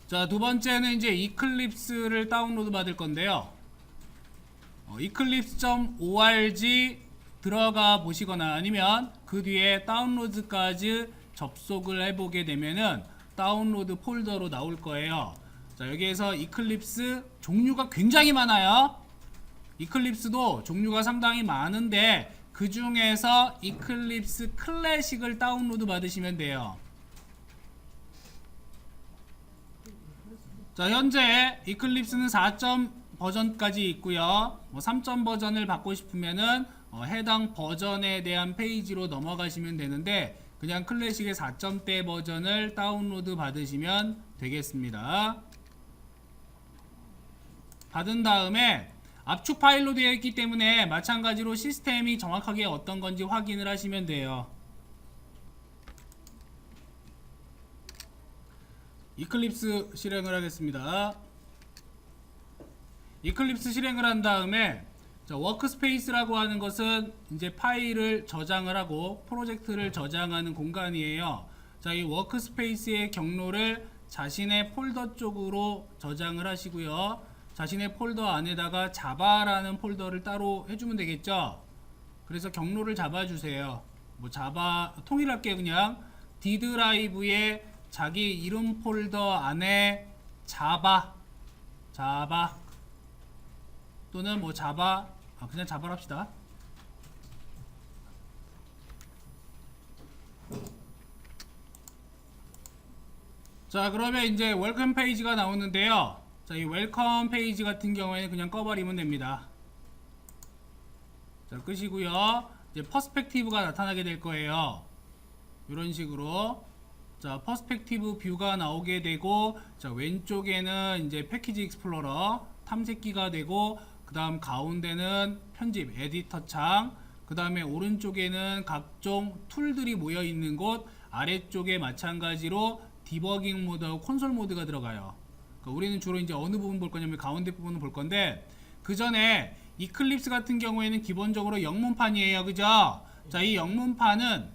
자, 두 번째는 이제 이클립스를 다운로드 받을 건데요. eclipse.org 들어가 보시거나 아니면 그 뒤에 다운로드까지 접속을 해보게 되면은 다운로드 폴더로 나올 거예요. 자, 여기에서 이클립스 종류가 굉장히 많아요. 이클립스도 종류가 상당히 많은데 그 중에서 이클립스 클래식을 다운로드 받으시면 돼요. 자, 현재 이클립스는 4점 버전까지 있고요. 3점 버전을 받고 싶으면은 해당 버전에 대한 페이지로 넘어가시면 되는데 그냥 클래식의 4점대 버전을 다운로드 받으시면 되겠습니다. 받은 다음에 압축 파일로 되어 있기 때문에 마찬가지로 시스템이 정확하게 어떤 건지 확인을 하시면 돼요. 이클립스 실행을 하겠습니다. 이클립스 실행을 한 다음에 워크스페이스라고 하는 것은 이제 파일을 저장을 하고 프로젝트를 저장하는 공간이에요. 자, 이 워크스페이스의 경로를 자신의 폴더 쪽으로 저장을 하시고요. 자신의 폴더 안에다가 자바라는 폴더를 따로 해주면 되겠죠. 그래서 경로를 잡아주세요. 뭐 자바 통일할게요. 그냥 D 드라이브에 자기 이름 폴더 안에 자바 또는 뭐 자바 그냥 자바로 합시다. 자, 그러면 이제 웰컴 페이지가 나오는데요. 자, 이 웰컴 페이지 같은 경우에는 그냥 꺼버리면 됩니다. 자, 끄시고요. 이제 퍼스펙티브가 나타나게 될 거예요. 이런 식으로. 자, 퍼스펙티브 뷰가 나오게 되고, 자, 왼쪽에는 이제 패키지 익스플로러 탐색기가 되고, 그 다음 가운데는 편집 에디터 창, 그 다음에 오른쪽에는 각종 툴들이 모여 있는 곳, 아래쪽에 마찬가지로 디버깅 모드하고 콘솔 모드가 들어가요. 그러니까 우리는 주로 이제 어느 부분 볼 거냐면 가운데 부분을 볼 건데, 그 전에 이클립스 같은 경우에는 기본적으로 영문판이에요. 그죠? 자, 이 영문판은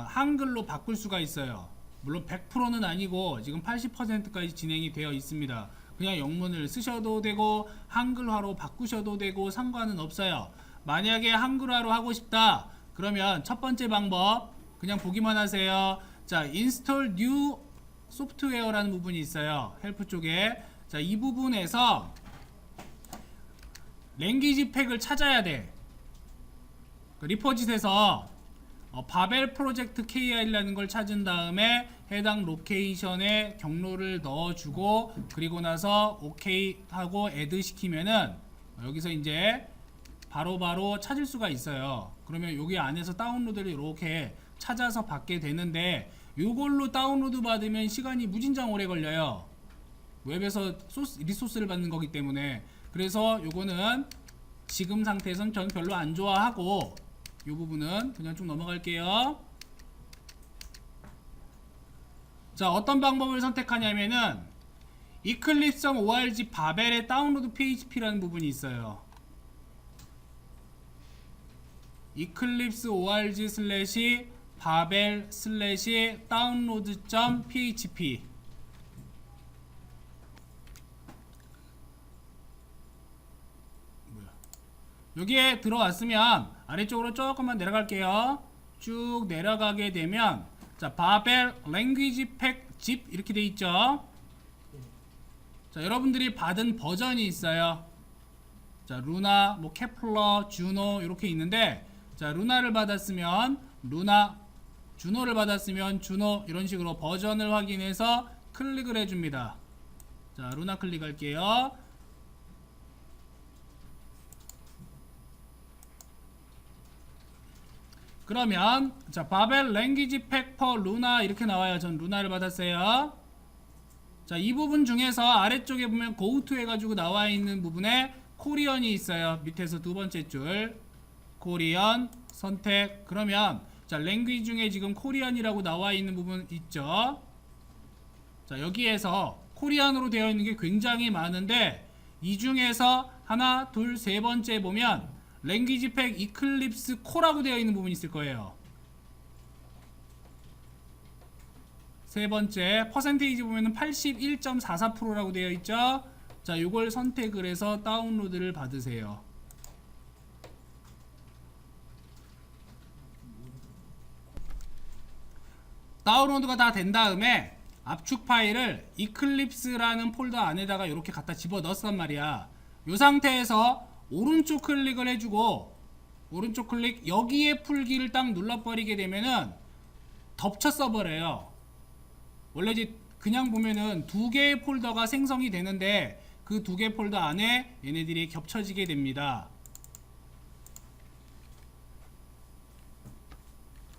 한글로 바꿀 수가 있어요. 물론 100%는 아니고 지금 80%까지 진행이 되어 있습니다. 그냥 영문을 쓰셔도 되고 한글화로 바꾸셔도 되고 상관은 없어요. 만약에 한글화로 하고 싶다 그러면 첫 번째 방법 그냥 보기만 하세요. 자, Install New Software라는 부분이 있어요. 헬프 쪽에. 자, 이 부분에서 랭귀지 팩을 찾아야 돼. 리포짓에서 바벨 프로젝트 KI라는 걸 찾은 다음에 해당 로케이션에 경로를 넣어주고 그리고 나서 OK 하고 애드 시키면은 여기서 이제 바로바로 찾을 수가 있어요. 그러면 여기 안에서 다운로드를 이렇게 찾아서 받게 되는데 이걸로 다운로드 받으면 시간이 무진장 오래 걸려요. 웹에서 리소스를 받는 거기 때문에. 그래서 요거는 지금 상태에선 저는 별로 안 좋아하고 이 부분은 그냥 쭉 넘어갈게요. 자, 어떤 방법을 선택하냐면은 eclipse.org 바벨의 다운로드 php라는 부분이 있어요. eclipse.org 슬래시 바벨 슬래시 download.php 여기에 들어왔으면 아래쪽으로 조금만 내려갈게요. 쭉 내려가게 되면 자, 바벨 랭귀지 팩 zip 이렇게 돼 있죠. 자, 여러분들이 받은 버전이 있어요. 자, 루나, 뭐 케플러, 주노 이렇게 있는데 자, 루나를 받았으면 루나, 주노를 받았으면 주노 이런 식으로 버전을 확인해서 클릭을 해줍니다. 자, 루나 클릭할게요. 그러면 자, 바벨 랭귀지 팩 퍼 루나 이렇게 나와요. 전 루나를 받았어요. 자, 이 부분 중에서 아래쪽에 보면 go to 해가지고 나와 있는 부분에 코리언이 있어요. 밑에서 두 번째 줄 코리언 선택. 그러면 자, 랭귀지 중에 지금 코리안이라고 나와 있는 부분 있죠. 자, 여기에서 코리안으로 되어 있는 게 굉장히 많은데 이 중에서 하나, 둘, 세 번째 보면 랭귀지 팩 이클립스 코라고 되어 있는 부분이 있을 거예요. 세 번째 퍼센테이지 보면은 81.44%라고 되어 있죠. 자, 이걸 선택을 해서 다운로드를 받으세요. 다운로드가 다 된 다음에 압축 파일을 이클립스라는 폴더 안에다가 이렇게 갖다 집어 넣었단 말이야. 이 상태에서 오른쪽 클릭을 해주고, 오른쪽 클릭, 여기에 풀기를 딱 눌러버리게 되면은 덮쳐 써버려요. 원래 이제 그냥 보면은 두 개의 폴더가 생성이 되는데 그 두 개의 폴더 안에 얘네들이 겹쳐지게 됩니다.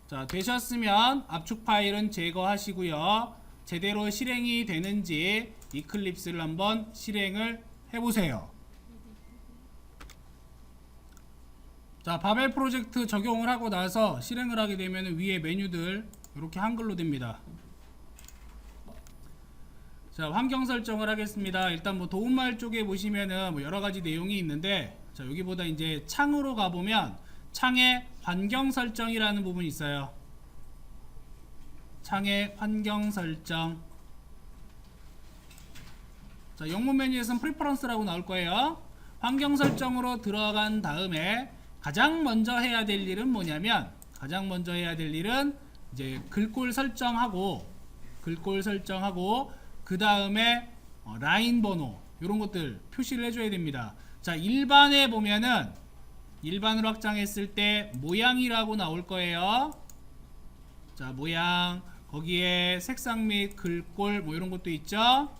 자, 되셨으면 압축 파일은 제거하시고요. 제대로 실행이 되는지 이클립스를 한번 실행을 해보세요. 자, 바벨 프로젝트 적용을 하고 나서 실행을 하게 되면 위에 메뉴들 이렇게 한글로 됩니다. 자, 환경 설정을 하겠습니다. 일단 뭐 도움말 쪽에 보시면은 뭐 여러 가지 내용이 있는데, 자, 여기보다 이제 창으로 가보면 창에 환경 설정이라는 부분이 있어요. 창에 환경 설정. 자, 영문 메뉴에서는 프리퍼런스라고 나올 거예요. 환경 설정으로 들어간 다음에 가장 먼저 해야 될 일은 뭐냐면, 가장 먼저 해야 될 일은 이제 글꼴 설정하고 그 다음에 라인 번호 이런 것들 표시를 해줘야 됩니다. 자, 일반에 보면은 일반으로 확장했을 때 모양이라고 나올 거예요. 자, 모양, 거기에 색상 및 글꼴 뭐 이런 것도 있죠.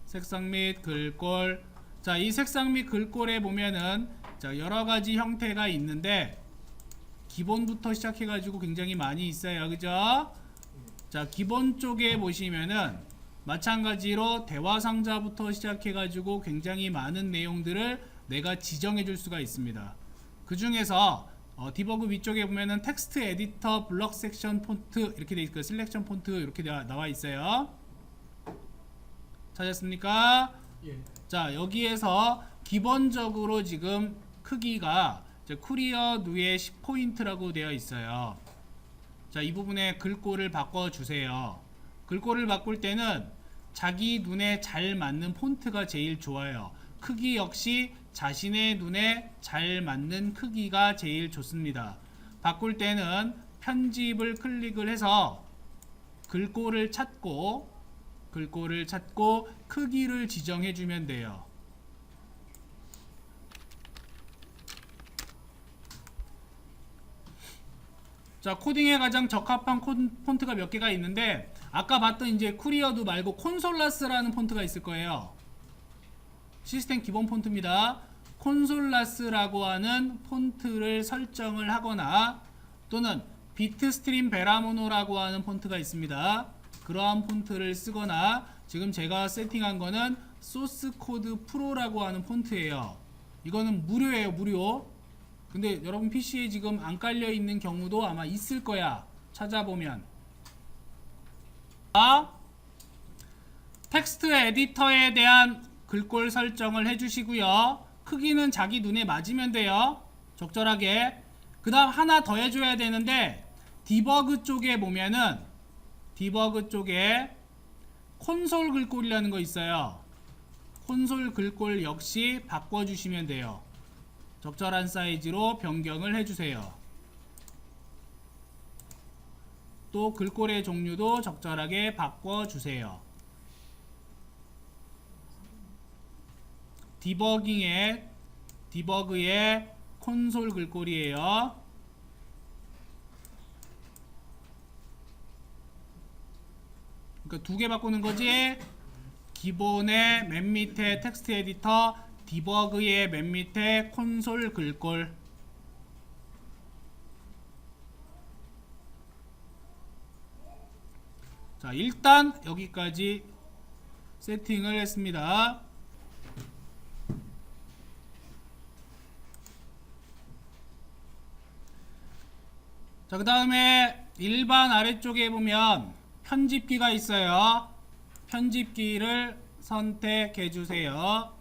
색상 및 글꼴. 자, 이 색상 및 글꼴에 보면은 자, 여러 가지 형태가 있는데 기본부터 시작해 가지고 굉장히 많이 있어요. 그죠? 자, 기본 쪽에 보시면은 마찬가지로 대화 상자부터 시작해 가지고 굉장히 많은 내용들을 내가 지정해 줄 수가 있습니다. 그 중에서 디버그 위쪽에 보면은 텍스트 에디터 블럭 섹션 폰트 이렇게 돼 있고 셀렉션 폰트 이렇게 나와 있어요. 찾았습니까? 예. 자, 여기에서 기본적으로 지금 크기가 쿠리어 누에 10포인트라고 되어 있어요. 자, 이 부분에 글꼴을 바꿔주세요. 글꼴을 바꿀 때는 자기 눈에 잘 맞는 폰트가 제일 좋아요. 크기 역시 자신의 눈에 잘 맞는 크기가 제일 좋습니다. 바꿀 때는 편집을 클릭을 해서 글꼴을 찾고 크기를 지정해 주면 돼요. 자, 코딩에 가장 적합한 폰트가 몇 개가 있는데, 아까 봤던 이제 쿠리어도 말고 콘솔라스라는 폰트가 있을 거예요. 시스템 기본 폰트입니다. 콘솔라스라고 하는 폰트를 설정을 하거나 또는 비트스트림 베라모노라고 하는 폰트가 있습니다. 그러한 폰트를 쓰거나 지금 제가 세팅한 거는 소스코드 프로라고 하는 폰트예요. 이거는 무료예요, 무료. 근데 여러분 PC에 지금 안 깔려 있는 경우도 아마 있을 거야. 찾아보면. 텍스트 에디터에 대한 글꼴 설정을 해주시고요. 크기는 자기 눈에 맞으면 돼요. 적절하게. 그 다음 하나 더 해줘야 되는데, 디버그 쪽에 보면은 디버그 쪽에 콘솔 글꼴이라는 거 있어요. 콘솔 글꼴 역시 바꿔주시면 돼요. 적절한 사이즈로 변경을 해주세요. 또 글꼴의 종류도 적절하게 바꿔주세요. 디버그의 콘솔 글꼴이에요. 그러니까 두 개 바꾸는 거지. 기본의 맨 밑에 텍스트 에디터, 디버그의 맨 밑에 콘솔 글꼴. 자, 일단 여기까지 세팅을 했습니다. 자, 그 다음에 일반 아래쪽에 보면 편집기가 있어요. 편집기를 선택해 주세요.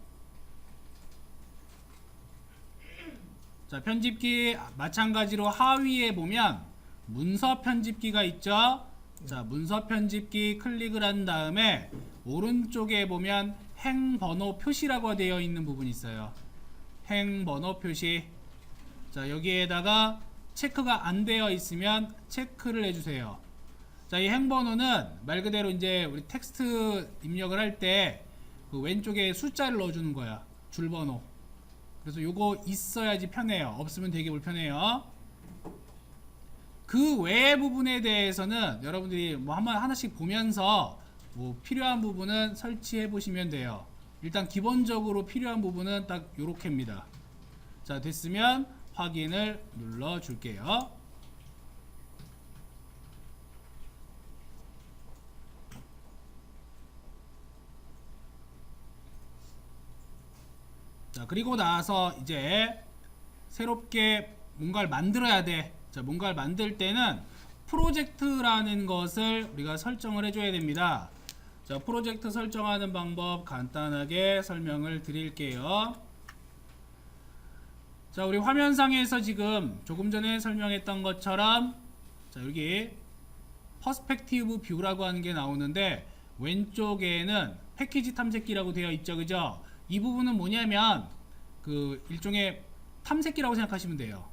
자, 편집기 마찬가지로 하위에 보면 문서 편집기가 있죠. 자, 문서 편집기 클릭을 한 다음에 오른쪽에 보면 행번호 표시라고 되어 있는 부분이 있어요. 행번호 표시. 자, 여기에다가 체크가 안 되어 있으면 체크를 해주세요. 자, 이 행번호는 말 그대로 이제 우리 텍스트 입력을 할 때 그 왼쪽에 숫자를 넣어주는 거야. 줄번호. 그래서 요거 있어야지 편해요. 없으면 되게 불편해요. 그 외의 부분에 대해서는 여러분들이 뭐 하나씩 보면서 뭐 필요한 부분은 설치해 보시면 돼요. 일단 기본적으로 필요한 부분은 딱 요렇게입니다. 자, 됐으면 확인을 눌러 줄게요. 자, 그리고 나서 이제 새롭게 뭔가를 만들어야 돼. 자, 뭔가를 만들 때는 프로젝트라는 것을 우리가 설정을 해줘야 됩니다. 자, 프로젝트 설정하는 방법 간단하게 설명을 드릴게요. 자, 우리 화면상에서 지금 조금 전에 설명했던 것처럼 자, 여기 퍼스펙티브 뷰라고 하는 게 나오는데 왼쪽에는 패키지 탐색기라고 되어 있죠, 그죠? 이 부분은 뭐냐면 그 일종의 탐색기라고 생각하시면 돼요.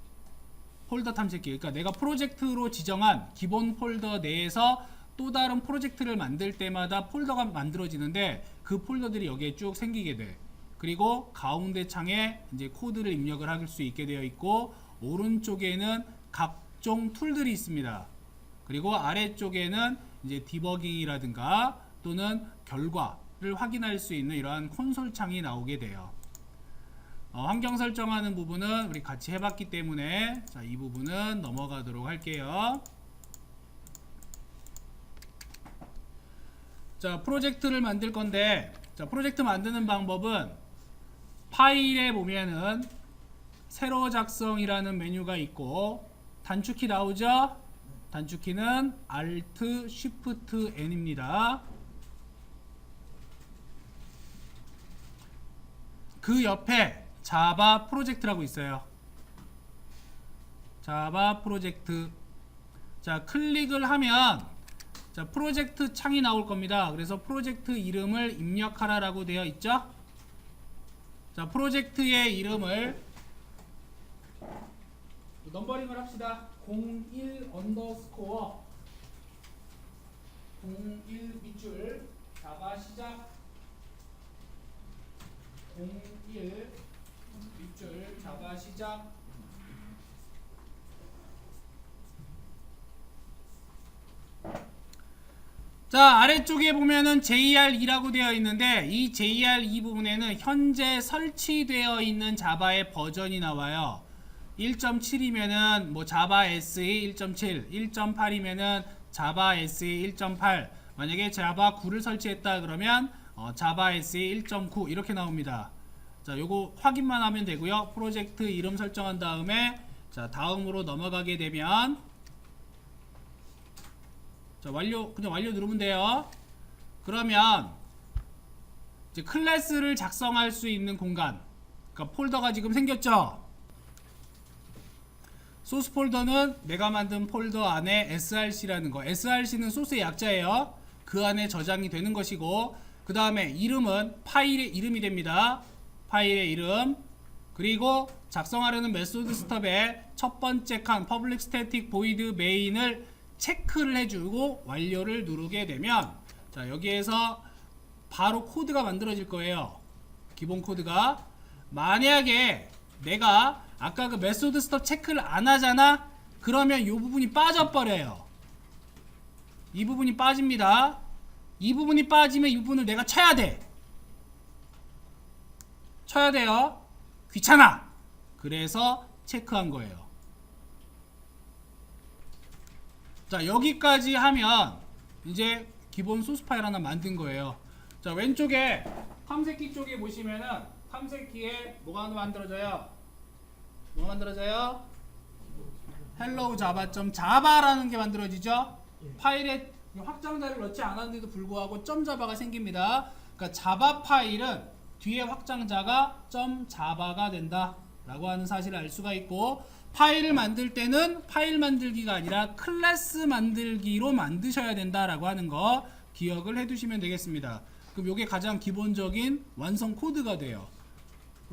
폴더 탐색기. 그러니까 내가 프로젝트로 지정한 기본 폴더 내에서 또 다른 프로젝트를 만들 때마다 폴더가 만들어지는데 그 폴더들이 여기에 쭉 생기게 돼. 그리고 가운데 창에 이제 코드를 입력을 할 수 있게 되어 있고 오른쪽에는 각종 툴들이 있습니다. 그리고 아래쪽에는 이제 디버깅이라든가 또는 결과를 확인할 수 있는 이러한 콘솔 창이 나오게 돼요. 환경 설정하는 부분은 우리 같이 해봤기 때문에 자, 이 부분은 넘어가도록 할게요. 자, 프로젝트를 만들 건데 자, 프로젝트 만드는 방법은 파일에 보면은 새로 작성이라는 메뉴가 있고 단축키 나오죠? 단축키는 Alt Shift N입니다. 그 옆에 자바 프로젝트라고 있어요. 자바 프로젝트. 자, 클릭을 하면 자, 프로젝트 창이 나올 겁니다. 그래서 프로젝트 이름을 입력하라라고 되어 있죠. 자, 프로젝트의 이름을 넘버링을 합시다. 01 언더스코어 01 밑줄 자바 시작 01 밑줄 자바 시작. 자, 아래쪽에 보면은 JR2라고 되어 있는데 이 JR2 부분에는 현재 설치되어 있는 자바의 버전이 나와요. 1.7이면은 뭐 자바 SE 1.7, 1.8이면은 자바 SE 1.8. 만약에 자바 9를 설치했다 그러면 자바 SE 1.9 이렇게 나옵니다. 자, 요거 확인만 하면 되고요. 프로젝트 이름 설정한 다음에 자, 다음으로 넘어가게 되면 자, 그냥 완료 누르면 돼요. 그러면 이제 클래스를 작성할 수 있는 공간, 그러니까 폴더가 지금 생겼죠. 소스 폴더는 내가 만든 폴더 안에 src라는 거, src는 소스의 약자예요. 그 안에 저장이 되는 것이고, 그 다음에 이름은 파일의 이름이 됩니다. 파일의 이름. 그리고 작성하려는 메소드 스톱의 첫 번째 칸 public static void main을 체크를 해주고 완료를 누르게 되면 자, 여기에서 바로 코드가 만들어질 거예요. 기본 코드가. 만약에 내가 아까 그 메소드 스톱 체크를 안 하잖아? 그러면 이 부분이 빠져버려요. 이 부분이 빠집니다. 이 부분이 빠지면 이 부분을 내가 쳐야 돼. 쳐야 돼요. 귀찮아. 그래서 체크한 거예요. 자, 여기까지 하면 이제 기본 소스 파일 하나 만든 거예요. 자, 왼쪽에 탐색기 쪽에 보시면은 탐색기에 뭐가 만들어져요? 뭐 만들어져요? hello java.java라는 게 만들어지죠. 파일에 확장자를 넣지 않았는데도 불구하고 .java가 생깁니다. 그러니까 자바 파일은 뒤에 확장자가 .java가 된다 라고 하는 사실을 알 수가 있고, 파일을 만들 때는 파일 만들기가 아니라 클래스 만들기로 만드셔야 된다라고 하는 거 기억을 해두시면 되겠습니다. 그럼 이게 가장 기본적인 완성 코드가 돼요.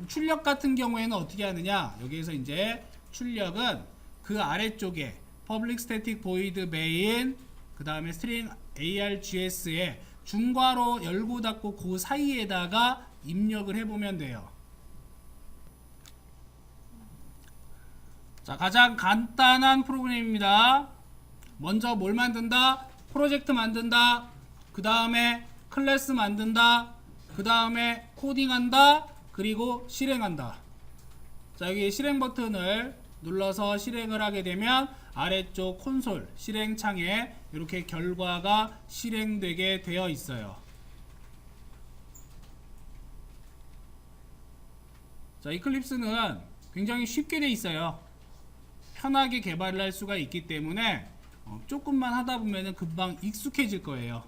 출력 같은 경우에는 어떻게 하느냐, 여기에서 이제 출력은 그 아래쪽에 public static void main 그 다음에 string args에 중괄호 열고 닫고 그 사이에다가 입력을 해보면 돼요. 자, 가장 간단한 프로그램입니다. 먼저 뭘 만든다? 프로젝트 만든다. 그 다음에 클래스 만든다. 그 다음에 코딩한다. 그리고 실행한다. 자, 여기 실행 버튼을 눌러서 실행을 하게 되면 아래쪽 콘솔 실행창에 이렇게 결과가 실행되게 되어 있어요. 자, 이클립스는 굉장히 쉽게 되어 있어요. 편하게 개발을 할 수가 있기 때문에 조금만 하다 보면 금방 익숙해질 거예요.